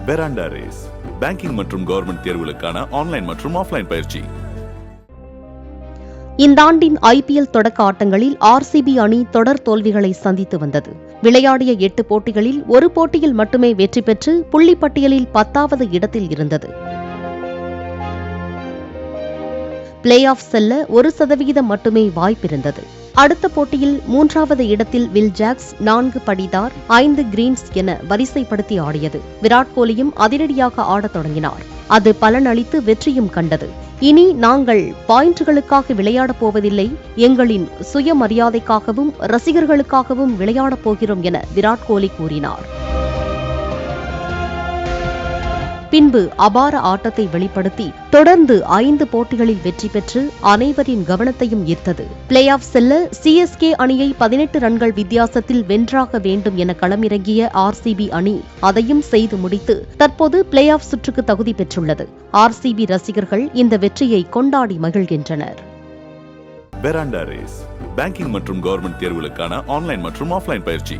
பெராண்டா race banking மற்றும் government தேர்வுகளுக்கான online மற்றும் ஆஃப்லைன் பயிற்சி. இந்த ஆண்டின் ஐபிஎல் தொடக்க ஆட்டங்களில் ஆர்சிபி அணி தொடர் தோல்விகளை சந்தித்து வந்தது. விளையாடிய 8 போட்டிகளில் ஒரு போட்டியில் மட்டுமே வெற்றி பெற்று புள்ளிப்பட்டியலில் 10வது இடத்தில் இருந்தது. பிளே ஆஃப் செல்ல 1% மட்டுமே வாய்ப்பிருந்தது. அடுத்த போட்டியில் 3வது இடத்தில் வில் ஜாக்ஸ் 4 படிதார் 5 கிரீன்ஸ் என வரிசைப்படுத்தி ஆடியது. விராட் கோலியும் அதிரடியாக ஆடத் தொடங்கினார். அது பலனளித்து வெற்றியும் கண்டது. இனி நாங்கள் பாயிண்டுகளுக்காக விளையாடப் போவதில்லை, எங்களின் சுயமரியாதைக்காகவும் ரசிகர்களுக்காகவும் விளையாடப் போகிறோம் என விராட் கோலி கூறினார். பின்பு அபார ஆட்டத்தை வெளிப்படுத்தி தொடர்ந்து 5 போட்டிகளில் வெற்றி பெற்று அனைவரின் கவனத்தையும் ஈர்த்தது. பிளே ஆஃப் செல்ல சிஎஸ்கே அணியை 18 ரன்கள் வித்தியாசத்தில் வென்றாக வேண்டும் என களமிறங்கிய ஆர்சிபி அணி அதையும் செய்து முடித்து தற்போது பிளே ஆஃப் சுற்றுக்கு தகுதி பெற்றுள்ளது. ஆர்சிபி ரசிகர்கள் இந்த வெற்றியை கொண்டாடி மகிழ்கின்றனர். பெராண்டா ரேஸ் பேங்கிங் மற்றும் கவர்மெண்ட் தேர்வுகளுக்கான ஆன்லைன் மற்றும் ஆஃப்லைன் பயிற்சி.